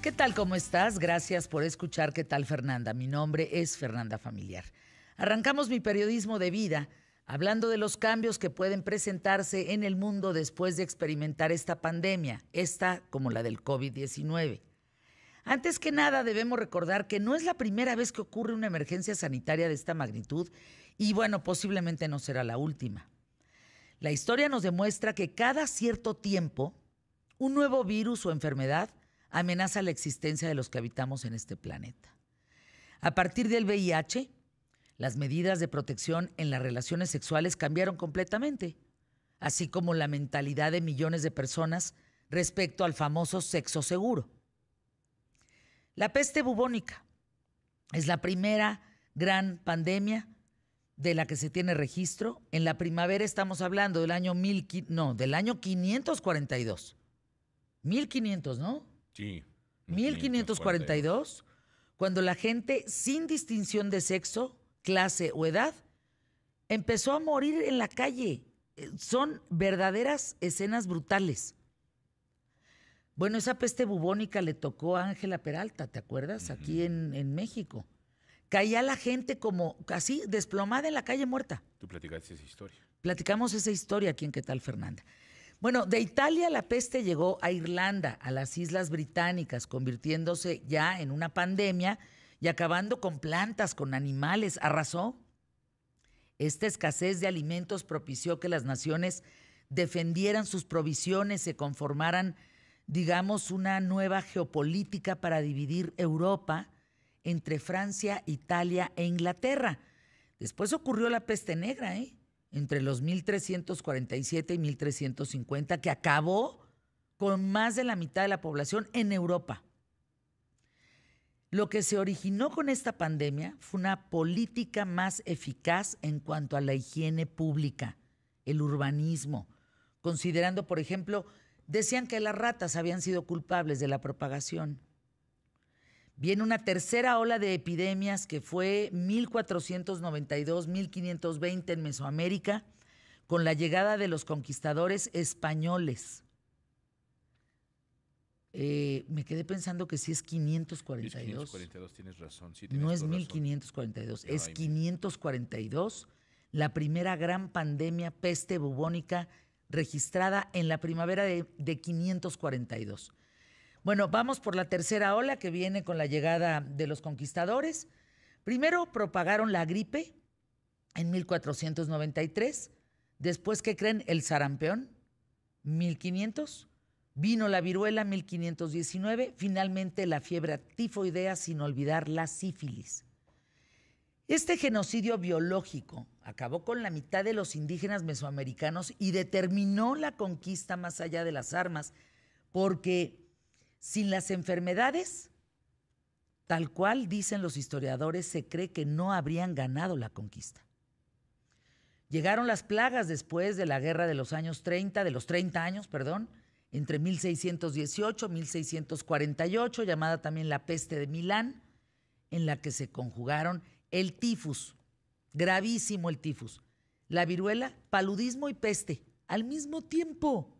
¿Qué tal? ¿Cómo estás? Gracias por escuchar ¿Qué tal, Fernanda? Mi nombre es Fernanda Familiar. Arrancamos mi periodismo de vida hablando de los cambios que pueden presentarse en el mundo después de experimentar esta pandemia, esta como la del COVID-19. Antes que nada, debemos recordar que no es la primera vez que ocurre una emergencia sanitaria de esta magnitud y, bueno, posiblemente no será la última. La historia nos demuestra que cada cierto tiempo un nuevo virus o enfermedad amenaza la existencia de los que habitamos en este planeta. A partir del VIH, las medidas de protección en las relaciones sexuales cambiaron completamente, así como la mentalidad de millones de personas respecto al famoso sexo seguro. La peste bubónica es la primera gran pandemia de la que se tiene registro. En la primavera estamos hablando del año del año 542. 1500, ¿no? Sí, 1542. 1542, cuando la gente sin distinción de sexo, clase o edad empezó a morir en la calle. Son verdaderas escenas brutales. Bueno, esa peste bubónica le tocó a Ángela Peralta, ¿te acuerdas? Aquí en México. Caía la gente como así, desplomada en la calle muerta. Tú platicaste esa historia. Platicamos esa historia aquí en ¿Qué tal, Fernanda? Bueno, de Italia la peste llegó a Irlanda, a las Islas Británicas, convirtiéndose ya en una pandemia y acabando con plantas, con animales. Arrasó. Esta escasez de alimentos propició que las naciones defendieran sus provisiones, se conformaran, digamos, una nueva geopolítica para dividir Europa entre Francia, Italia e Inglaterra. Después ocurrió la peste negra, entre los 1347 y 1350, que acabó con más de la mitad de la población en Europa. Lo que se originó con esta pandemia fue una política más eficaz en cuanto a la higiene pública, el urbanismo, considerando, por ejemplo, decían que las ratas habían sido culpables de la propagación. Viene una tercera ola de epidemias que fue 1492-1520 en Mesoamérica, con la llegada de los conquistadores españoles. Me quedé pensando que sí es 542. Es 542, tienes razón. Sí, No es toda razón. 1542, No, es 542, la primera gran pandemia peste bubónica registrada en la primavera de 542. Bueno, vamos por la tercera ola que viene con la llegada de los conquistadores. Primero propagaron la gripe en 1493. Después, ¿qué creen? El sarampión, 1500. Vino la viruela, 1519. Finalmente, la fiebre tifoidea, sin olvidar la sífilis. Este genocidio biológico acabó con la mitad de los indígenas mesoamericanos y determinó la conquista más allá de las armas, porque sin las enfermedades, tal cual dicen los historiadores, se cree que no habrían ganado la conquista. Llegaron las plagas después de la guerra de los años 30, de los 30 años, perdón, entre 1618 y 1648, llamada también la peste de Milán, en la que se conjugaron el tifus, gravísimo el tifus, la viruela, paludismo y peste, al mismo tiempo.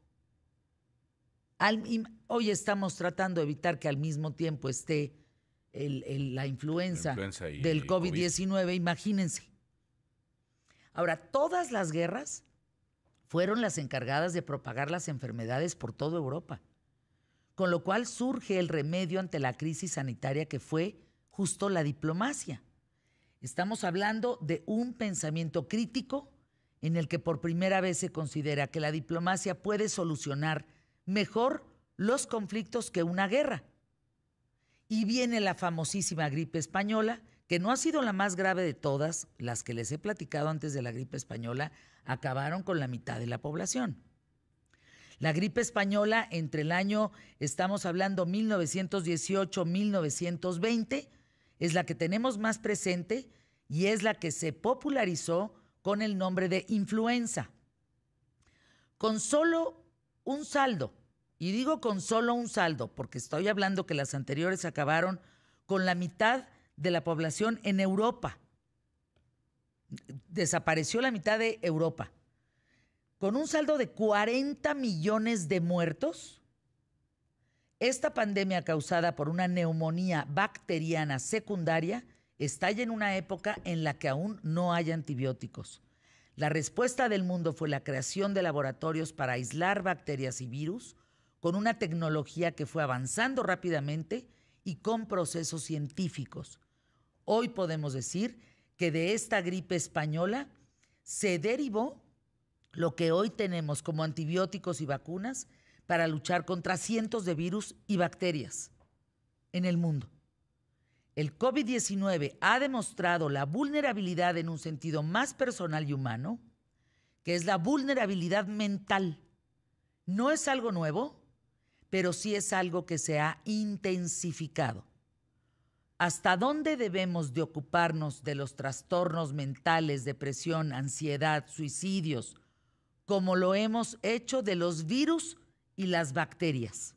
Hoy estamos tratando de evitar que al mismo tiempo esté la influenza del COVID-19, imagínense. Ahora, todas las guerras fueron las encargadas de propagar las enfermedades por toda Europa, con lo cual surge el remedio ante la crisis sanitaria que fue justo la diplomacia. Estamos hablando de un pensamiento crítico en el que por primera vez se considera que la diplomacia puede solucionar mejor los conflictos que una guerra. Y viene la famosísima gripe española, que no ha sido la más grave de todas, las que les he platicado antes de la gripe española, acabaron con la mitad de la población. La gripe española entre el año, estamos hablando 1918-1920, es la que tenemos más presente y es la que se popularizó con el nombre de influenza. Con solo un saldo, y digo con solo un saldo, porque estoy hablando que las anteriores acabaron con la mitad de la población en Europa. Desapareció la mitad de Europa. Con un saldo de 40 millones de muertos, Esta pandemia causada por una neumonía bacteriana secundaria estalla en una época en la que aún no hay antibióticos. La respuesta del mundo fue la creación de laboratorios para aislar bacterias y virus con una tecnología que fue avanzando rápidamente y con procesos científicos. Hoy podemos decir que de esta gripe española se derivó lo que hoy tenemos como antibióticos y vacunas para luchar contra cientos de virus y bacterias en el mundo. El COVID-19 ha demostrado la vulnerabilidad en un sentido más personal y humano, que es la vulnerabilidad mental. No es algo nuevo, pero sí es algo que se ha intensificado. ¿Hasta dónde debemos de ocuparnos de los trastornos mentales, depresión, ansiedad, suicidios, como lo hemos hecho de los virus y las bacterias?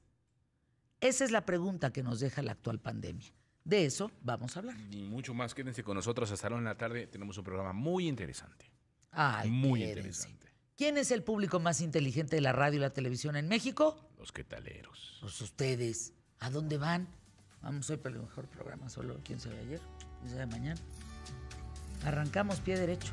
Esa es la pregunta que nos deja la actual pandemia. De eso vamos a hablar. Y mucho más, quédense con nosotros hasta la 1 de la tarde. Tenemos un programa muy interesante. Ay, muy quédense. interesante. ¿Quién es el público más inteligente de la radio y la televisión en México? Los quetaleros. Pues ustedes. ¿A dónde van? Vamos hoy para el mejor programa. Solo quién sabe ayer, quién sabe mañana. Arrancamos pie derecho.